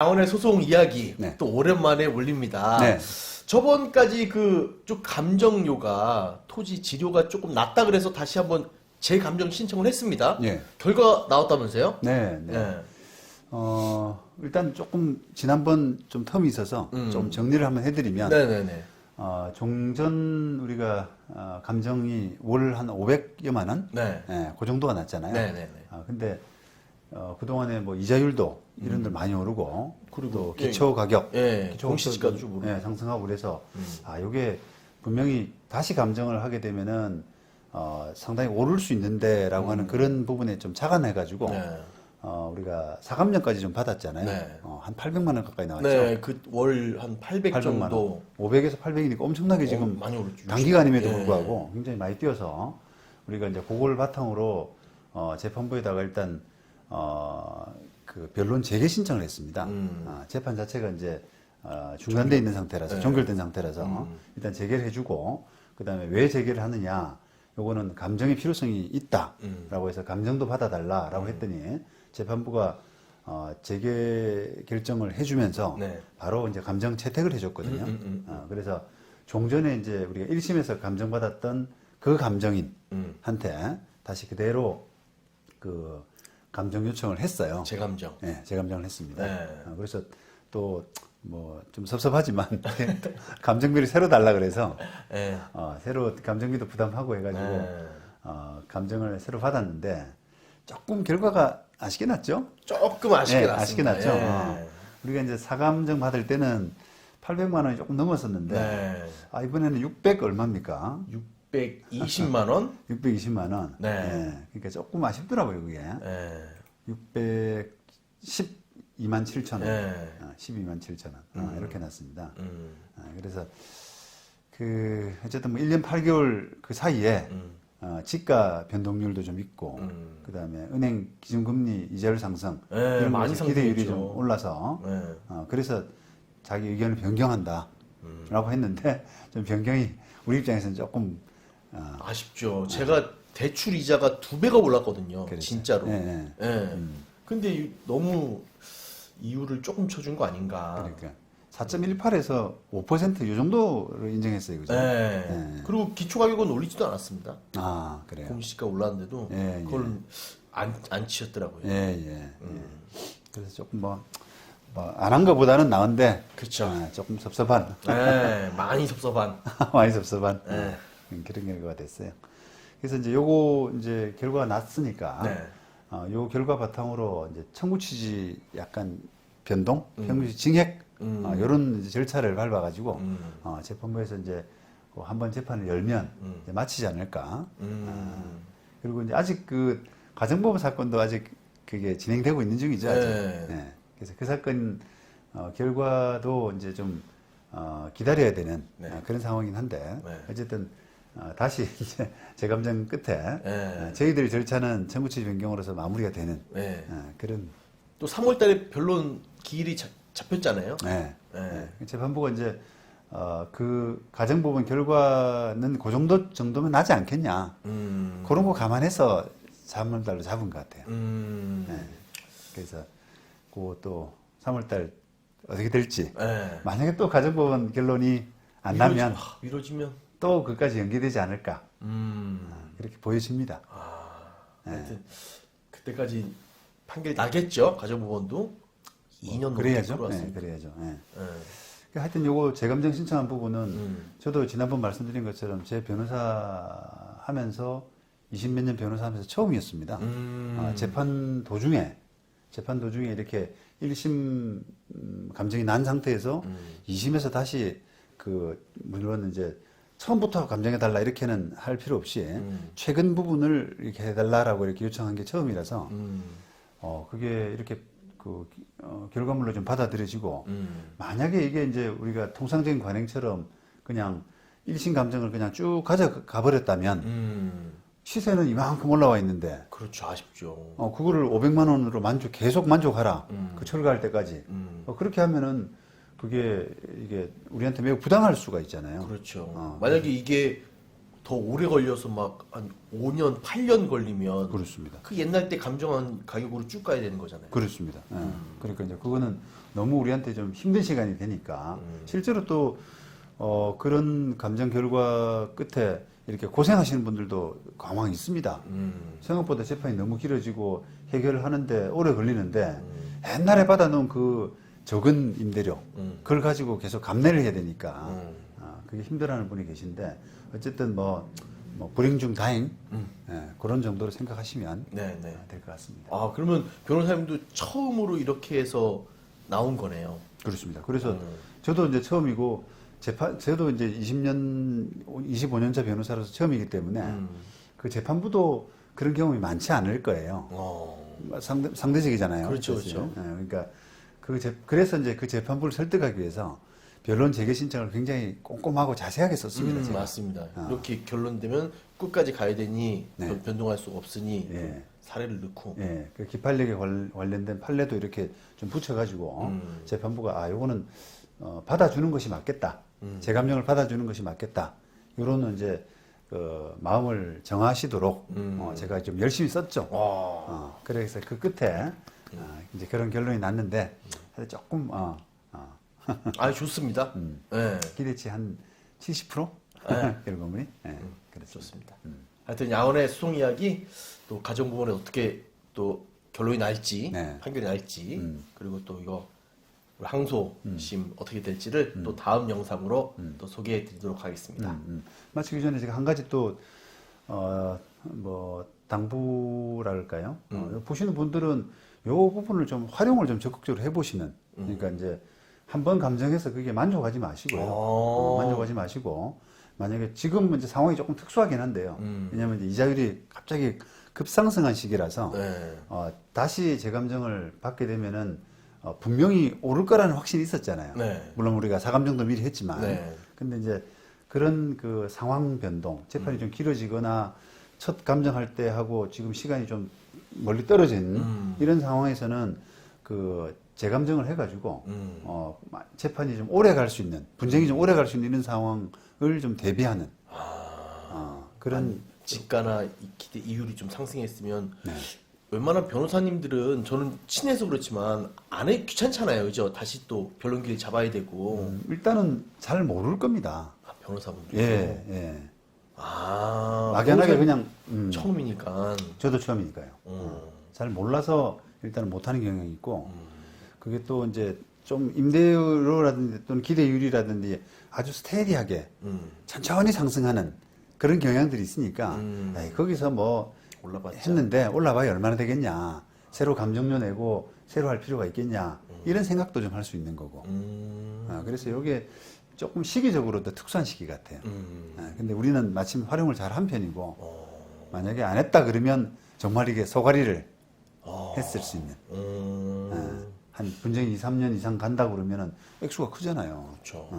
강원의 소송 이야기 네. 또 오랜만에 올립니다. 네. 저번까지 그 좀 감정료가 토지 지료가 조금 낮다 그래서 다시 한번 재감정 신청을 했습니다. 예. 결과 나왔다면서요? 네. 네. 네. 일단 조금 지난번 좀 텀이 있어서 좀 정리를 한번 해드리면 네네네. 종전 우리가 감정이 월 한 500여만 원? 네. 예, 그 정도가 났잖아요. 네네네. 근데 그동안에 뭐 이자율도 이런 데 많이 오르고 그리고 또 기초 가격, 예, 기초 공시지가도 좀 오르고. 예, 상승하고 그래서 요게 분명히 다시 감정을 하게 되면은 상당히 오를 수 있는데라고 하는 그런 부분에 좀 착안해가지고 네. 우리가 사감령까지 좀 받았잖아요. 네. 한 800만 원 가까이 나왔죠. 네, 그 월 한 800 800만 정도. 원. 500에서 800이니까 엄청나게 지금 많이 오르죠. 단기간임에도 예. 불구하고 굉장히 많이 뛰어서 우리가 이제 그걸 바탕으로 재판부에다가 일단 그 변론 재개 신청을 했습니다. 재판 자체가 이제 중단돼 있는 상태라서 네. 종결된 상태라서 일단 재개를 해주고 그다음에 왜 재개를 하느냐 요거는 감정의 필요성이 있다라고 해서 감정도 받아달라라고 했더니 재판부가 재개 결정을 해주면서 네. 바로 이제 감정 채택을 해줬거든요. 그래서 종전에 이제 우리가 1심에서 감정받았던 그 감정인한테 다시 그대로 그 감정 요청을 했어요. 재감정. 네, 재감정을 했습니다. 네. 그래서 또 뭐 좀 섭섭하지만 감정비를 새로 달라 그래서 예. 새로 감정비도 부담하고 해가지고 네. 감정을 새로 받았는데 조금 결과가 아쉽게 났죠? 조금 아쉽게 네, 났습니다. 아쉽게 났죠. 예. 우리가 이제 사감정 받을 때는 800만 원이 조금 넘었었는데 네. 이번에는 600 얼마입니까? 620만 원? 620만 원. 네. 예, 그러니까 조금 아쉽더라고요, 그게. 예. 612만 7천 원. 네. 12만 7천 원. 이렇게 났습니다. 음. 그래서 어쨌든 뭐 1년 8개월 그 사이에 지가 변동률도 좀 있고 그다음에 은행 기준금리 이자율 상승 네, 이런 많이 것에서 기대율이 상승했죠. 좀 올라서 네. 그래서 자기 의견을 변경한다라고 했는데 좀 변경이 우리 입장에서는 조금 아쉽죠. 제가 대출 이자가 2배가 올랐거든요. 그렇죠. 진짜로. 예, 예. 예. 근데 너무 이유를 조금 쳐준 거 아닌가. 그러니까 4.18에서 5%이 정도를 인정했어요, 그죠? 예. 예. 그리고 기초 가격은 올리지도 않았습니다. 그래요. 공시가 올랐는데도 예, 그걸 안 치셨더라고요. 예, 예. 그래서 조금 안 한 것보다는 나은데 그렇죠. 조금 섭섭한 예. 많이 섭섭한. 많이 섭섭한 네. 그런 결과가 됐어요. 그래서 이제 요거 이제 결과가 났으니까 네. 요 결과 바탕으로 이제 청구 취지 약간 변동, 청구 취지 징액 요런 이제 절차를 밟아가지고 재판부에서 이제 한번 재판을 열면 이제 마치지 않을까. 그리고 이제 아직 그 가정법원 사건도 아직 그게 진행되고 있는 중이죠. 아직. 네. 네. 그래서 그 사건 결과도 이제 좀 기다려야 되는 네. 그런 상황이긴 한데 네. 어쨌든 다시 이제 재감정 끝에 네. 저희들의 절차는 청구취지 변경으로서 마무리가 되는 네. 그런 또 3월 달에 변론 기일이 잡혔잖아요. 네. 네. 재판부가 이제 그 가정법원 결과는 그 정도면 나지 않겠냐 그런 거 감안해서 3월달로 잡은 것 같아요. 네. 그래서 그또 3월달 어떻게 될지 네. 만약에 또 가정법원 결론이 안 나면 미뤄지면 또 그까지 연기되지 않을까 그렇게 보여집니다. 하여튼 그때까지 판결이 나겠죠. 가정법원도 2년 넘게 그래야죠. 끌어왔으니까. 그래야죠. 네. 하여튼 요거 재감정 신청한 부분은 저도 지난번 말씀드린 것처럼 제 변호사 하면서 20몇 년 변호사 하면서 처음이었습니다. 재판 도중에 이렇게 1심 감정이 난 상태에서 2심에서 다시 물론 이제 처음부터 감정해달라 이렇게는 할 필요 없이 최근 부분을 이렇게 해달라라고 이렇게 요청한 게 처음이라서 그게 이렇게 결과물로 좀 받아들여지고 만약에 이게 이제 우리가 통상적인 관행처럼 그냥 1심 감정을 그냥 쭉 가져가 버렸다면 시세는 이만큼 올라와 있는데 그렇죠. 아쉽죠. 그거를 500만 원으로 계속 만족하라. 그 철거할 때까지. 그렇게 하면은 이게 우리한테 매우 부당할 수가 있잖아요. 그렇죠. 만약에 이게 더 오래 걸려서 막 한 5년, 8년 걸리면 그렇습니다. 그 옛날 때 감정한 가격으로 쭉 가야 되는 거잖아요. 그렇습니다. 그러니까 이제 그거는 너무 우리한테 좀 힘든 시간이 되니까 실제로 또 그런 감정 결과 끝에 이렇게 고생하시는 분들도 가만히 있습니다. 생각보다 재판이 너무 길어지고 해결을 하는데 오래 걸리는데 옛날에 받아놓은 그 적은 임대료 그걸 가지고 계속 감내를 해야 되니까 그게 힘들어하는 분이 계신데 어쨌든 뭐 불행 중 다행 예, 그런 정도로 생각하시면 네. 될 것 같습니다. 아, 그러면 변호사님도 처음으로 이렇게 해서 나온 거네요. 그렇습니다. 그래서 저도 이제 처음이고 저도 이제 25년차 변호사로서 처음이기 때문에 그 재판부도 그런 경험이 많지 않을 거예요. 상대적이잖아요. 그렇죠, 사실. 그렇죠. 예, 그러니까 그래서 이제 그 재판부를 설득하기 위해서 변론 재개 신청을 굉장히 꼼꼼하고 자세하게 썼습니다. 제가. 맞습니다. 이렇게 결론되면 끝까지 가야 되니 네. 변동할 수가 없으니 예. 사례를 넣고. 예, 그 기판력에 관련된 판례도 이렇게 좀 붙여가지고 재판부가 요거는 받아주는 것이 맞겠다. 제 감정을 받아주는 것이 맞겠다. 이런 이제 그 마음을 정하시도록 제가 좀 열심히 썼죠. 그래서 그 끝에 이제 그런 결론이 났는데 조금 아, 좋습니다. 네. 기대치 한 70%? 결과물이? 그렇죠. 좋습니다. 하여튼 양원의 소송 이야기 또 가정부문에 어떻게 또 결론이 날지 네. 판결이 날지 그리고 또 이거 항소심 어떻게 될지를 또 다음 영상으로 또 소개해 드리도록 하겠습니다. 마치기 전에 제가 한 가지 또 당부랄까요? 보시는 분들은 이 부분을 좀 활용을 좀 적극적으로 해보시는 그러니까 이제 한번 감정해서 그게 만족하지 마시고요. 만족하지 마시고 만약에 지금 이제 상황이 조금 특수하긴 한데요. 왜냐하면 이제 이자율이 갑자기 급상승한 시기라서 네. 다시 재감정을 받게 되면은 분명히 오를 거라는 확신이 있었잖아요. 네. 물론 우리가 사감정도 미리 했지만, 네. 근데 이제 그런 그 상황 변동, 재판이 좀 길어지거나 첫 감정할 때 하고 지금 시간이 좀 멀리 떨어진 이런 상황에서는 그 재감정을 해가지고 재판이 좀 오래 갈 수 있는 분쟁이 좀 오래 갈 수 있는 이런 상황을 좀 대비하는 그런 지가나 기대 이율이 좀 상승했으면 네. 웬만한 변호사님들은 저는 친해서 그렇지만 안 해 귀찮잖아요, 그죠? 다시 또 변론기를 잡아야 되고. 일단은 잘 모를 겁니다. 변호사분들. 예. 변호사 막연하게 그냥 처음이니까. 저도 처음이니까요. 잘 몰라서 일단은 못하는 경향이 있고 그게 또 이제 좀 임대료라든지 또는 기대율이라든지 아주 스테디하게 천천히 상승하는 그런 경향들이 있으니까 에이, 거기서 뭐 올라봤자. 했는데 올라봐야 얼마나 되겠냐 새로 감정료 내고 새로 할 필요가 있겠냐 이런 생각도 좀 할 수 있는 거고 그래서 이게 조금 시기적으로도 특수한 시기 같아요. 근데 우리는 마침 활용을 잘 한 편이고 만약에 안 했다 그러면 정말 이게 소가리를 했을 수 있는 한 분쟁이 2, 3년 이상 간다고 그러면은 액수가 크잖아요. 그렇죠.